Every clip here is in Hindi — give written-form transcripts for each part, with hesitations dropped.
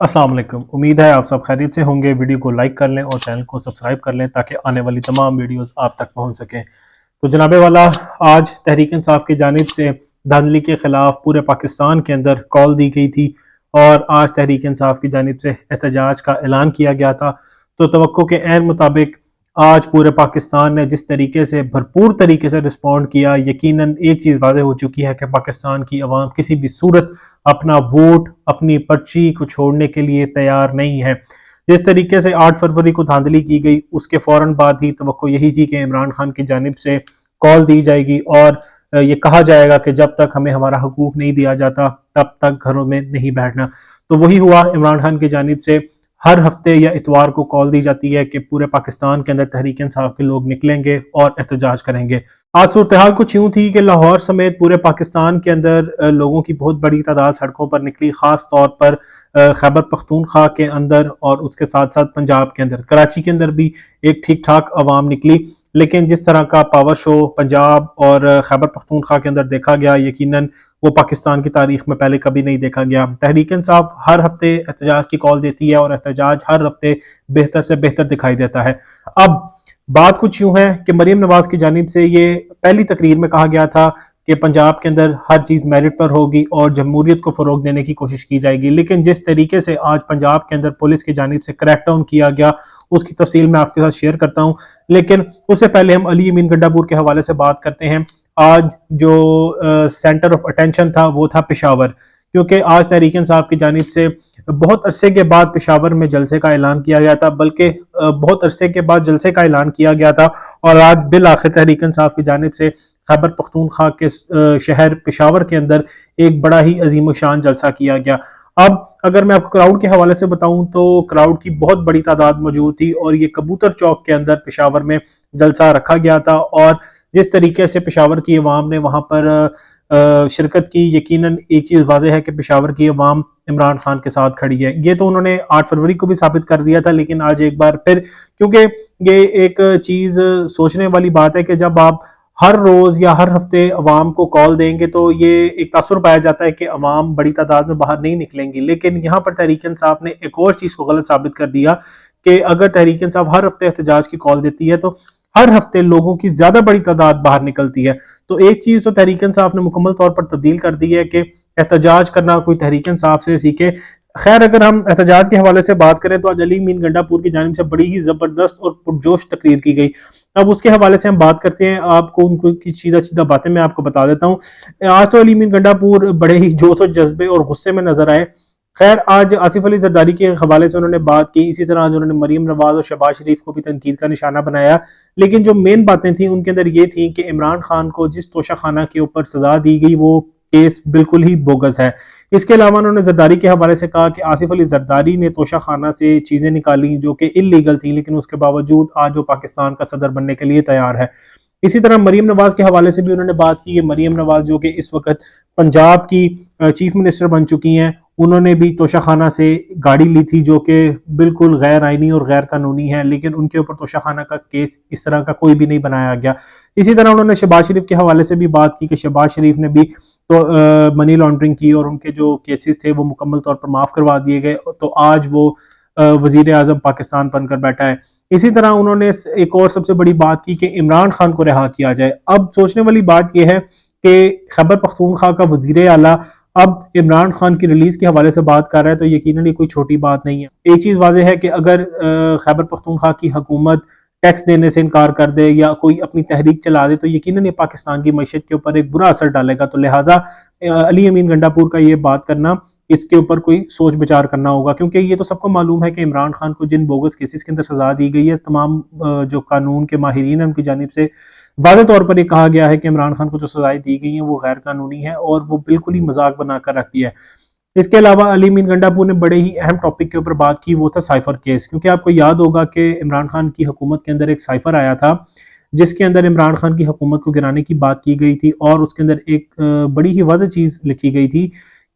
अस्सलाम वालेकुम। उम्मीद है आप सब खैरियत से होंगे। वीडियो को लाइक कर लें और चैनल को सब्सक्राइब कर लें ताकि आने वाली तमाम वीडियोस आप तक पहुंच सकें। तो जनाबे वाला, आज तहरीक इंसाफ की जानिब से धांधली के खिलाफ पूरे पाकिस्तान के अंदर कॉल दी गई थी और आज तहरीक इंसाफ की जानिब से एहतजाज का ऐलान किया गया था। तो तवक्को के ऐन मुताबिक आज पूरे पाकिस्तान ने जिस तरीके से भरपूर तरीके से रिस्पॉन्ड किया, यकीनन एक चीज़ वाज़ेह हो चुकी है कि पाकिस्तान की अवाम किसी भी सूरत अपना वोट, अपनी पर्ची को छोड़ने के लिए तैयार नहीं है। जिस तरीके से 8 फरवरी को धांधली की गई, उसके फ़ौरन बाद ही तवक्को यही थी कि इमरान खान की जानिब से कॉल दी जाएगी और ये कहा जाएगा कि जब तक हमें हमारा हकूक नहीं दिया जाता तब तक घरों में नहीं बैठना। तो वही हुआ। इमरान खान की जानिब से हर हफ्ते या इतवार को कॉल दी जाती है कि पूरे पाकिस्तान के अंदर तहरीक इंसाफ के लोग निकलेंगे और एहतजाज करेंगे। आज सूरत हाल कुछ यूं थी कि लाहौर समेत पूरे पाकिस्तान के अंदर लोगों की बहुत बड़ी तादाद सड़कों पर निकली, खास तौर पर खैबर पख्तूनख्वा के अंदर और उसके साथ साथ पंजाब के अंदर। कराची के अंदर भी एक ठीक ठाक आवाम निकली, लेकिन जिस तरह का पावर शो पंजाब और खैबर पख्तूनख्वा के अंदर देखा गया, यकीनन वो पाकिस्तान की तारीख में पहले कभी नहीं देखा गया। तहरीक इंसाफ हर हफ्ते एहतजाज की कॉल देती है और एहतजाज हर हफ्ते बेहतर से बेहतर दिखाई देता है। अब बात कुछ यूं है कि मरीम नवाज की जानिब से ये पहली तकरीर में कहा गया था कि पंजाब के अंदर हर चीज़ मेरिट पर होगी और जमहूरियत को फ़रोग देने की कोशिश की जाएगी, लेकिन जिस तरीके से आज पंजाब के अंदर पुलिस की जानिब से क्रैकडाउन किया गया, उसकी तफसील मैं आपके साथ शेयर करता हूँ। लेकिन उससे पहले हम अली अमीन गंडापुर के हवाले से बात करते हैं। आज जो सेंटर ऑफ अटेंशन था वो था पेशावर, क्योंकि आज तहरीक इंसाफ की जानिब से बहुत अरसे के बाद पेशावर में जलसे का ऐलान किया गया था, बल्कि बहुत अरसे के बाद जलसे का ऐलान किया गया था और आज बिल आखिर तहरीक इंसाफ की जानिब से खैबर पख्तूनख्वा के शहर पेशावर के अंदर एक बड़ा ही अजीम शान जलसा किया गया। अब अगर मैं आपको क्राउड के हवाले से बताऊं तो क्राउड की बहुत बड़ी तादाद मौजूद थी और ये कबूतर चौक के अंदर पेशावर में जलसा रखा गया था और जिस तरीके से पेशावर की अवाम ने वहां पर शिरकत की, यकीनन एक चीज़ वाज़ेह है कि पेशावर की अवाम इमरान खान के साथ खड़ी है। ये तो उन्होंने 8 फरवरी को भी साबित कर दिया था, लेकिन आज एक बार फिर, क्योंकि ये एक चीज़ सोचने वाली बात है कि जब आप हर रोज़ या हर हफ्ते अवाम को कॉल देंगे तो ये एक तासुर पाया जाता है कि अवाम बड़ी तादाद में बाहर नहीं निकलेंगी, लेकिन यहाँ पर तहरीक इंसाफ ने एक और चीज़ को गलत साबित कर दिया कि अगर तहरीक इंसाफ हर हफ्ते एहतजाज की कॉल देती है तो हर हफ्ते लोगों की ज्यादा बड़ी तादाद बाहर निकलती है। तो एक चीज तो तहरीक इंसाफ ने मुकम्मल तौर पर तब्दील कर दी है कि एहतजाज करना कोई तहरीक इंसाफ से सीखे। खैर, अगर हम एहतजाज के हवाले से बात करें तो आज अली मीन गंडापुर की जानिब से बड़ी ही जबरदस्त और पुरजोश तकरीर की गई। अब उसके हवाले से हम बात करते हैं, आपको उनको की सीधा सीधा बातें मैं आपको बता देता हूँ। आज तो अली मीन गंडापुर बड़े ही जोश और जज्बे और गुस्से में नजर आए। खैर, आज आसिफ अली जरदारी के हवाले से उन्होंने बात की, इसी तरह आज उन्होंने मरीम नवाज और शहबाज शरीफ को भी तनकीद का निशाना बनाया, लेकिन जो मेन बातें थी उनके अंदर ये थी कि इमरान खान को जिस तोशाखाना के ऊपर सजा दी गई वो केस बिल्कुल ही बोगस है। इसके अलावा उन्होंने जरदारी के हवाले से कहा कि आसिफ अली जरदारी ने तोशाखाना से चीजें निकाली जो कि इलीगल थी, लेकिन उसके बावजूद आज वो पाकिस्तान का सदर बनने के लिए तैयार है। इसी तरह मरीम नवाज के हवाले से भी उन्होंने बात की। मरीम नवाज जो कि इस वक्त पंजाब की चीफ मिनिस्टर बन चुकी हैं, उन्होंने भी तोशाखाना से गाड़ी ली थी जो कि बिल्कुल गैर आइनी और गैर कानूनी है, लेकिन उनके ऊपर तोशाखाना का केस इस तरह का कोई भी नहीं बनाया गया। इसी तरह उन्होंने शहबाज शरीफ के हवाले से भी बात की कि शहबाज शरीफ ने भी तो मनी लॉन्ड्रिंग की और उनके जो केसेस थे वो मुकम्मल तौर पर माफ करवा दिए गए, तो आज वो वजीर आजम पाकिस्तान बनकर बैठा है। इसी तरह उन्होंने एक और सबसे बड़ी बात की कि इमरान खान को रिहा किया जाए। अब सोचने वाली बात यह है कि खैबर पख्तूनख्वा का वजीर आला अब इमरान खान की रिलीज के हवाले से बात कर रहा है, तो यकीनन ये कोई छोटी बात नहीं है। एक चीज वाज़ेह है कि अगर खैबर पख्तूनख्वा की हुकूमत टैक्स देने से इनकार कर दे या कोई अपनी तहरीक चला दे तो यकीनन ये पाकिस्तान की मईशत के ऊपर एक बुरा असर डालेगा। तो लिहाजा अली अमीन गंडापुर का ये बात करना, इसके ऊपर कोई सोच विचार करना होगा, क्योंकि ये तो सबको मालूम है कि इमरान खान को जिन बोगस केसेस के अंदर सजा दी गई है, तमाम जो कानून के माहिरीन है उनकी जानिब से वाज़ेह तौर पर ये कहा गया है कि इमरान खान को जो सजाएं दी गई हैं वो गैर कानूनी है और वो बिल्कुल ही मजाक बनाकर रखती है। इसके अलावा अली मीन गंडापुर ने बड़े ही अहम टॉपिक के ऊपर बात की, वो था साइफर केस। क्योंकि आपको याद होगा कि इमरान खान की हुकूमत के अंदर एक साइफर आया था जिसके अंदर इमरान खान की हुकूमत को गिराने की बात की गई थी और उसके अंदर एक बड़ी ही वाज़ेह चीज़ लिखी गई थी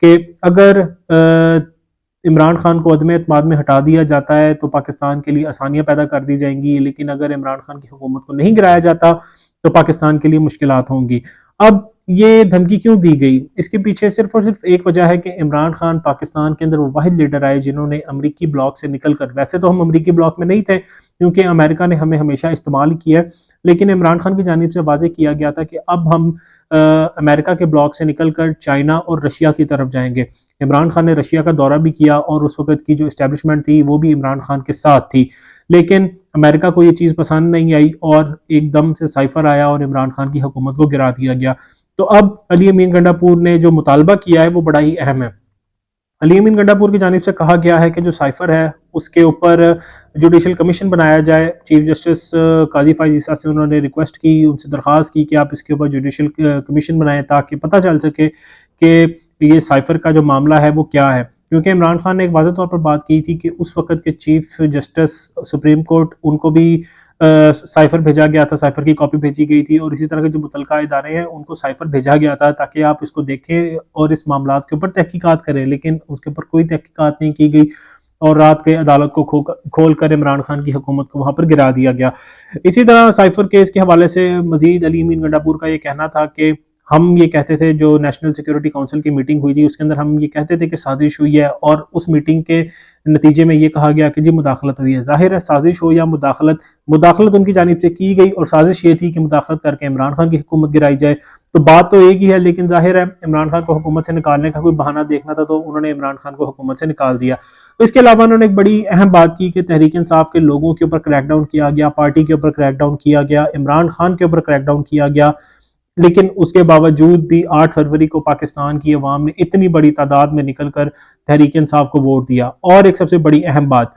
कि अगर इमरान खान को अदम एतमाद में हटा दिया जाता है तो पाकिस्तान के लिए आसानियां पैदा कर दी जाएंगी, लेकिन अगर इमरान खान की हुकूमत को नहीं गिराया जाता तो पाकिस्तान के लिए मुश्किलात होंगी। अब ये धमकी क्यों दी गई? इसके पीछे सिर्फ और सिर्फ एक वजह है कि इमरान खान पाकिस्तान के अंदर वो वाहिद लीडर आए जिन्होंने अमरीकी ब्लॉक से निकलकर, वैसे तो हम अमरीकी ब्लॉक में नहीं थे क्योंकि अमेरिका ने हमें हमेशा इस्तेमाल किया, लेकिन इमरान खान की जानिब से वाजे किया गया था कि अब हम अमेरिका के ब्लॉक से निकलकर चाइना और रशिया की तरफ जाएंगे। इमरान खान ने रशिया का दौरा भी किया और उस वक्त की जो इस्टेब्लिशमेंट थी वो भी इमरान खान के साथ थी, लेकिन अमेरिका को ये चीज़ पसंद नहीं आई और एकदम से साइफर आया और इमरान खान की हुकूमत को गिरा दिया गया। तो अब अली अमीन गंडापुर ने जो मुतालबा किया है वो बड़ा ही अहम है। अली अमीन गंडापुर की जानिब से कहा गया है कि जो साइफर है उसके ऊपर जुडिशल कमीशन बनाया जाए। चीफ जस्टिस काजी फाइज ईसा से उन्होंने रिक्वेस्ट की, उनसे दरख्वास्त की कि आप इसके ऊपर जुडिशल कमीशन बनाएं ताकि पता चल सके कि ये साइफर का जो मामला है वो क्या है, क्योंकि इमरान खान ने एक वाज़ेह तौर पर बात की थी कि उस वक्त के चीफ जस्टिस सुप्रीम कोर्ट उनको भी साइफर भेजा गया था, साइफर की कॉपी भेजी गई थी और इसी तरह के जो मुतलका इदारे हैं उनको साइफर भेजा गया था ताकि आप इसको देखें और इस मामलात के ऊपर तहकीकात करें, लेकिन उसके ऊपर कोई तहकीकात नहीं की गई और रात के अदालत को खोल कर इमरान खान की हुकूमत को वहां पर गिरा दिया गया। इसी तरह साइफर केस के हवाले से मजीद अली अमीन गंडापुर का ये कहना था कि हम ये कहते थे, जो नेशनल सिक्योरिटी काउंसिल की मीटिंग हुई थी उसके अंदर हम ये कहते थे कि साजिश हुई है और उस मीटिंग के नतीजे में ये कहा गया कि जी मुदाखलत हुई है। जाहिर है साजिश हो या मुदाखलत, मुदाखलत उनकी जानिब से की गई और साजिश ये थी कि मुदाखलत करके इमरान खान की हुकूमत गिराई जाए। तो बात तो एक ही है, लेकिन जाहिर है इमरान खान को हुकूमत से निकालने का कोई बहाना देखना था तो उन्होंने इमरान खान को हुकूमत से निकाल दिया। तो इसके अलावा उन्होंने एक बड़ी अहम बात की कि तहरीक इंसाफ के लोगों के ऊपर क्रैकडाउन किया गया, पार्टी के ऊपर क्रैकडाउन किया गया, इमरान खान के ऊपर क्रैकडाउन किया गया, लेकिन उसके बावजूद भी 8 फरवरी को पाकिस्तान की अवाम ने इतनी बड़ी तादाद में निकलकर तहरीक इंसाफ को वोट दिया। और एक सबसे बड़ी अहम बात,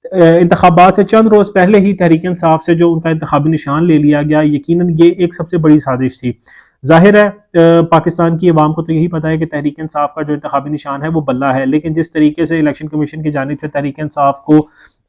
इंतखाबात से चंद रोज पहले ही तहरीक इंसाफ से जो उनका इंतखाबी निशान ले लिया गया, यकीनन ये एक सबसे बड़ी साजिश थी। जाहिर है पाकिस्तान की अवाम को तो यही पता है कि तहरीक इंसाफ का जो इंतखाबी निशान है वो बल्ला है, लेकिन जिस तरीके से इलेक्शन कमीशन की जानिब से तहरीक इंसाफ को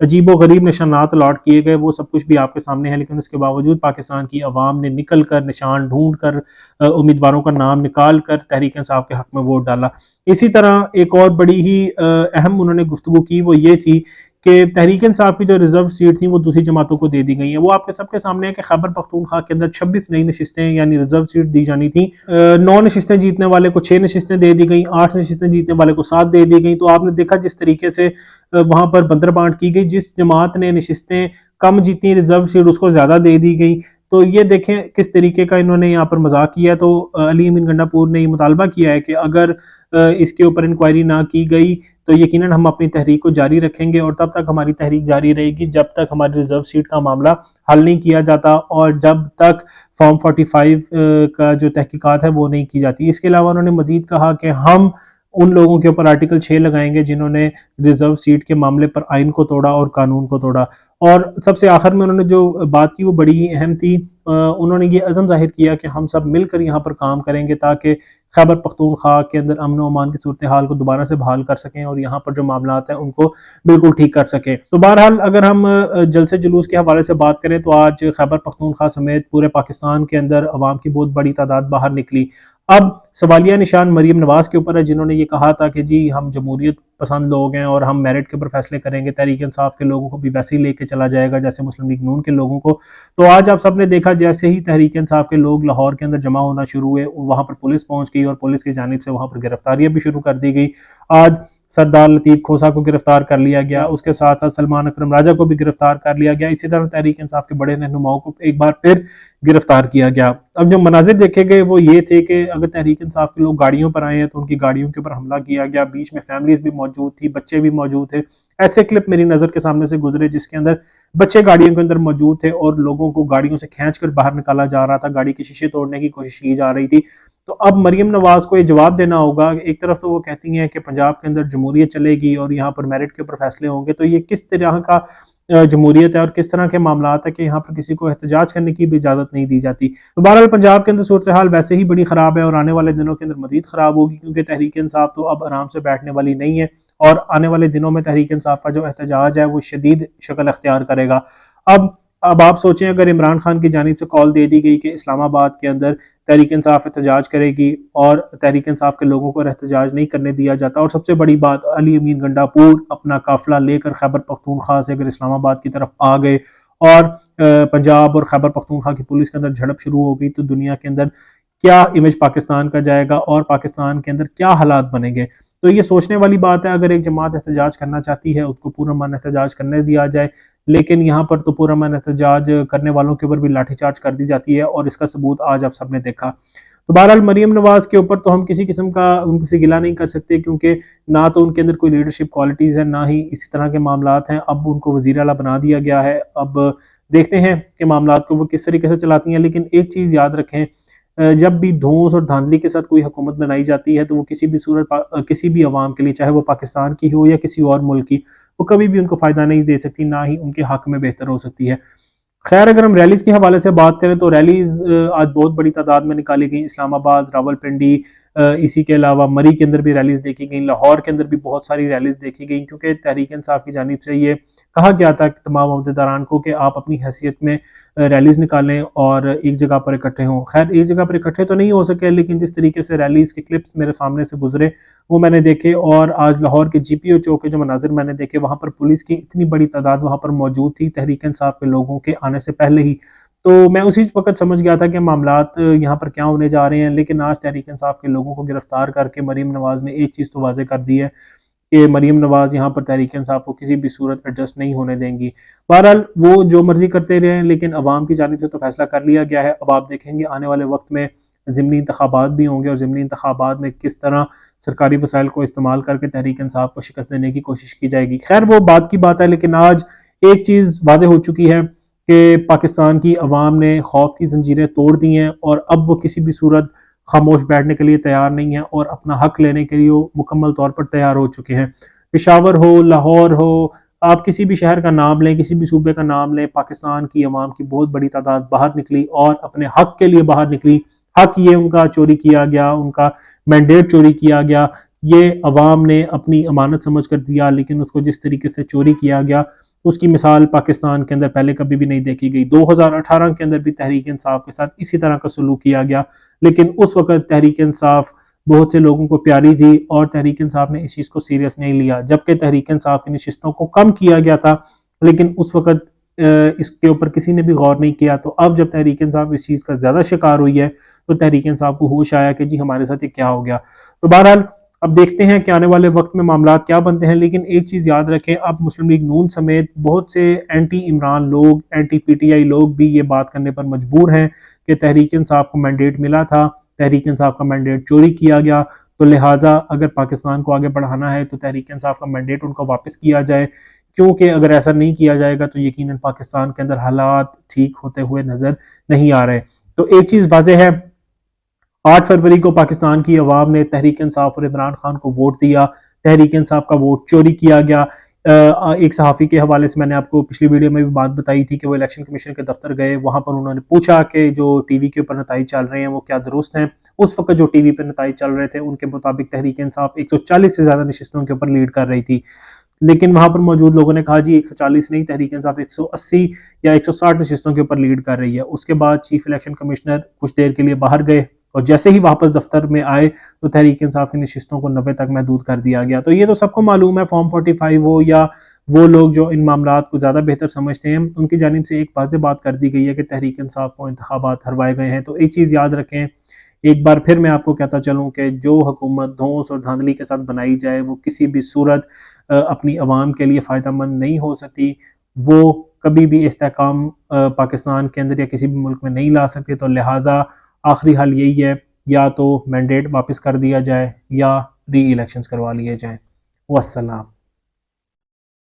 अजीबो गरीब निशानात अलॉट किए गए वो सब कुछ भी आपके सामने है, लेकिन उसके बावजूद पाकिस्तान की अवाम ने निकल कर निशान ढूंढ कर उम्मीदवारों का नाम निकाल कर तहरीक इंसाफ के हक में वोट डाला। इसी तरह एक और बड़ी ही अहम उन्होंने गुफ्तगू की, वो ये थी कि तहरीक इंसाफ की जो रिजर्व सीट थी वो दूसरी जमातों को दे दी गई है। वो आपके सबके सामने है कि खैबर पख्तूनख्वा के अंदर 26 नई नशिस्तें यानी रिजर्व सीट दी जानी थी। 9 नशिस्तें जीतने वाले को 6 नशिस्तें दे दी गई, 8 नशिस्तें जीतने वाले को 7 दे दी गई। तो आपने देखा जिस तरीके से वहां पर बंदर बांट की गई, जिस जमात ने नशिस्तें कम जीती रिजर्व सीट उसको ज्यादा दे दी गई। तो ये देखें किस तरीके का इन्होंने यहाँ पर मजाक किया। तो अली अमीन गंडापुर ने ये मुतालबा किया है कि अगर इसके ऊपर इंक्वायरी ना की गई तो यकीनन हम अपनी तहरीक को जारी रखेंगे और तब तक हमारी तहरीक जारी रहेगी जब तक हमारी रिजर्व सीट का मामला हल नहीं किया जाता और जब तक फॉर्म 45 का जो तहकीकात है वो नहीं की जाती। इसके अलावा उन्होंने मजीद कहा कि हम उन लोगों के ऊपर आर्टिकल 6 लगाएंगे जिन्होंने रिजर्व सीट के मामले पर आइन को तोड़ा और कानून को तोड़ा। और सबसे आखिर में उन्होंने जो बात की वो बड़ी ही अहम थी। उन्होंने ये अज़म जाहिर किया कि हम सब मिलकर यहाँ पर काम करेंगे ताकि खैबर पख्तूनख्वा के अंदर अमन व अमान की सूरत हाल को दोबारा से बहाल कर सकें और यहाँ पर जो मामलात हैं उनको बिल्कुल ठीक कर सकें। तो बहरहाल अगर हम जलसे जुलूस के हवाले से बात करें तो आज खैबर पख्तूनख्वा समेत पूरे पाकिस्तान के अंदर अवाम की बहुत बड़ी तादाद बाहर निकली। अब सवालिया निशान मरीम नवाज के ऊपर है जिन्होंने ये कहा था कि जी हम जमहूरियत पसंद लोग हैं और हम मेरिट के ऊपर फैसले करेंगे, तहरीक इंसाफ के लोगों को भी वैसे ही लेके चला जाएगा जैसे मुस्लिम लीग नून के लोगों को। तो आज आप सबने देखा जैसे ही तहरीक इंसाफ के लोग लाहौर के अंदर जमा होना शुरू हुए वहां पर पुलिस पहुंच गई और पुलिस की जानिब से वहां पर गिरफ्तारियां भी शुरू कर दी गई। आज सरदार लतीफ खोसा को गिरफ्तार कर लिया गया, उसके साथ साथ सलमान अकरम राजा को भी गिरफ्तार कर लिया गया। इसी तरह तहरीक इंसाफ के बड़े रहनुमाओं को एक बार फिर गिरफ्तार किया गया। अब जो मनाजिर देखे गए वो ये थे कि अगर तहरीक इंसाफ के लोग गाड़ियों पर आए हैं तो उनकी गाड़ियों के ऊपर हमला किया गया, बीच में फैमिलीज भी मौजूद थी, बच्चे भी मौजूद थे। ऐसे क्लिप मेरी नजर के सामने से गुजरे जिसके अंदर बच्चे गाड़ियों के अंदर मौजूद थे और लोगों को गाड़ियों से खींच कर बाहर निकाला जा रहा था, गाड़ी के शीशे तोड़ने की कोशिश की जा रही थी। तो अब मरियम नवाज को ये जवाब देना होगा। एक तरफ तो वो कहती हैं कि पंजाब के अंदर जमहूरियत चलेगी और यहाँ पर मेरिट के ऊपर फैसले होंगे, तो ये किस तरह का जमहूरियत है और किस तरह के मामला है कि यहाँ पर किसी को एहतजाज करने की भी इजाजत नहीं दी जाती। तो बहरहाल पंजाब के अंदर सूरत हाल वैसे ही बड़ी खराब है और आने वाले दिनों के अंदर मजीद खराब होगी क्योंकि तहरीक इंसाफ तो अब आराम से बैठने वाली नहीं है और आने वाले दिनों में तहरीक इंसाफ का जो एहतजाज है वो शदीद शक्ल अख्तियार करेगा। अब आप सोचें अगर इमरान खान की जानिब से कॉल दे दी गई कि इस्लामाबाद के अंदर तहरीक इंसाफ एहतजाज करेगी और तहरीक इंसाफ के लोगों को एहतजाज नहीं करने दिया जाता, और सबसे बड़ी बात अली अमीन गंडापुर अपना काफिला लेकर खैबर पख्तूनख्वा से अगर इस्लामाबाद की तरफ आ गए और पंजाब और खैबर पख्तूनख्वा की पुलिस के अंदर झड़प शुरू हो गई तो दुनिया के अंदर क्या इमेज पाकिस्तान का जाएगा और पाकिस्तान के अंदर क्या हालात बनेंगे। तो ये सोचने वाली बात है। अगर एक जमात एहतजाज करना चाहती है, उसको पूरा मन एहतजाज करने दिया जाए, लेकिन यहाँ पर तो पूरा मन एहतजाज करने वालों के ऊपर भी लाठीचार्ज कर दी जाती है, और इसका सबूत आज आप सबने देखा। तो बहरहाल मरीम नवाज के ऊपर तो हम किसी किस्म का उनसे गिला नहीं कर सकते, क्योंकि ना तो उनके अंदर कोई लीडरशिप क्वालिटीज है, ना ही इसी तरह के मामलात हैं। अब उनको वजीर आला बना दिया गया है। अब देखते हैं कि मामलात को वो किस तरीके से चलाती हैं। लेकिन एक चीज याद रखें, जब भी धौंस और धांधली के साथ कोई हुकूमत बनाई जाती है, तो वो किसी भी सूरत किसी भी अवाम के लिए, चाहे वो पाकिस्तान की हो या किसी और मुल्क की, वो कभी भी उनको फायदा नहीं दे सकती, ना ही उनके हक में बेहतर हो सकती है। खैर, अगर हम रैलीज के हवाले से बात करें तो रैलीज आज बहुत बड़ी तादाद में निकाली गई। इस्लामाबाद, रावलपिंडी, इसी के अलावा मरी के अंदर भी रैलीज देखी गई, लाहौर के अंदर भी बहुत सारी रैलीज देखी गई, क्योंकि तहरीक इंसाफ की जानिब से ये कहा गया था कि तमाम अहदेदारान को कि आप अपनी हैसियत में रैलीज निकालें और एक जगह पर इकट्ठे हों। खैर, एक जगह पर इकट्ठे तो नहीं हो सके, लेकिन जिस तरीके से रैलीज के क्लिप्स मेरे सामने से गुजरे वो मैंने देखे, और आज लाहौर के GPO चौक के जो मनाजिर मैंने देखे, वहां पर पुलिस की इतनी बड़ी तादाद वहां पर मौजूद थी तहरीक इंसाफ के लोगों के आने से पहले ही। तो मैं उसी वक्त समझ गया था कि मामलात यहाँ पर क्या होने जा रहे हैं। लेकिन आज तहरीक इंसाफ के लोगों को गिरफ्तार करके मरीम नवाज ने एक चीज़ तो वाजे कर दी है कि मरीम नवाज यहाँ पर तहरीक इंसाफ को किसी भी सूरत एडजस्ट नहीं होने देंगी। बहरहाल वो जो मर्जी करते रहे, लेकिन अवाम की जानिब से तो फैसला कर लिया गया है। अब आप देखेंगे आने वाले वक्त में ज़िमनी इंतखाबात भी होंगे, और ज़िमनी इंतखाबात में किस तरह सरकारी वसाइल को इस्तेमाल करके तहरीक इंसाफ को शिकस्त देने की कोशिश की जाएगी। खैर, वो बात की बात है। लेकिन आज एक चीज़ वाजे हो चुकी है कि पाकिस्तान की अवाम ने खौफ की जंजीरें तोड़ दी हैं, और अब वो किसी भी सूरत खामोश बैठने के लिए तैयार नहीं है, और अपना हक लेने के लिए वो मुकम्मल तौर पर तैयार हो चुके हैं। पेशावर हो, लाहौर हो, आप किसी भी शहर का नाम लें, किसी भी सूबे का नाम लें, पाकिस्तान की अवाम की बहुत बड़ी तादाद बाहर निकली और अपने हक के लिए बाहर निकली। हक ये उनका चोरी किया गया, उनका मैंडेट चोरी किया गया, ये अवाम ने अपनी अमानत समझ कर दिया, लेकिन उसको जिस तरीके से चोरी किया गया उसकी मिसाल पाकिस्तान के अंदर पहले कभी भी नहीं देखी गई। 2018 के अंदर भी तहरीक इंसाफ के साथ इसी तरह का सलूक किया गया, लेकिन उस वक्त तहरीक इंसाफ बहुत से लोगों को प्यारी थी और तहरीक इंसाफ ने इस चीज़ को सीरियस नहीं लिया। जबकि तहरीक इंसाफ की नशिस्तों को कम किया गया था, लेकिन उस वक्त इसके ऊपर किसी ने भी गौर नहीं किया। तो अब जब तहरीक इंसाफ इस चीज़ का ज़्यादा शिकार हुई है, तो तहरीक इंसाफ को होश आया कि जी हमारे साथ ये क्या हो गया। तो बहरहाल अब देखते हैं कि आने वाले वक्त में मामलात क्या बनते हैं। लेकिन एक चीज़ याद रखें, अब मुस्लिम लीग नून समेत बहुत से एंटी इमरान लोग, एंटी PTI लोग भी ये बात करने पर मजबूर हैं कि तहरीक इंसाफ को मैंडेट मिला था, तहरीक इंसाफ का मैंडेट चोरी किया गया, तो लिहाजा अगर पाकिस्तान को आगे बढ़ाना है तो तहरीक इंसाफ का मैंडेट उनको वापस किया जाए, क्योंकि अगर ऐसा नहीं किया जाएगा तो यकीनन पाकिस्तान के अंदर हालात ठीक होते हुए नजर नहीं आ रहे। तो एक चीज़ वाज़ेह है, 8 फरवरी को पाकिस्तान की अवाम ने तहरीक इंसाफ और इमरान खान को वोट दिया। तहरीक इंसाफ का वोट चोरी किया गया। एक सहाफ़ी के हवाले से मैंने आपको पिछली वीडियो में भी बात बताई थी कि वो इलेक्शन कमीशन के दफ्तर गए, वहां पर उन्होंने पूछा कि जो टीवी के ऊपर नताइज चल रहे हैं वो क्या दुरुस्त हैं। उस वक्त जो टीवी पर नताइज चल रहे थे उनके मुताबिक तहरीक इंसाफ 140 से ज्यादा नशिस्तों के ऊपर लीड कर रही थी, लेकिन वहां पर मौजूद लोगों ने कहा जी 140 नहीं, तहरीक इंसाफ 180 या 160 नशिस्तों के ऊपर लीड कर रही है। उसके बाद चीफ इलेक्शन कमिश्नर कुछ देर के लिए बाहर गए, और जैसे ही वापस दफ्तर में आए तो तहरीक इंसाफ की नशिस्तों को 90 तक महदूद कर दिया गया। तो ये तो सबको मालूम है, फॉर्म 45 हो या वो लोग जो इन मामलात को ज़्यादा बेहतर समझते हैं, उनकी जानिब से एक वाज़ेह बात कर दी गई है कि तहरीक इंसाफ को इंतखाबात हरवाए गए हैं। तो एक चीज़ याद रखें, एक बार फिर मैं आपको कहता चलूँ कि जो हुकूमत धौंस और धांधली के साथ बनाई जाए वो किसी भी सूरत अपनी आवाम के लिए फ़ायदेमंद नहीं हो सकती। वो कभी भी इस्तेहकाम पाकिस्तान के अंदर या किसी भी मुल्क में नहीं ला सकते। तो लिहाजा आखिरी हल यही है, या तो मैंडेट वापस कर दिया जाए या री इलेक्शंस करवा लिए जाएं। वस्सलाम।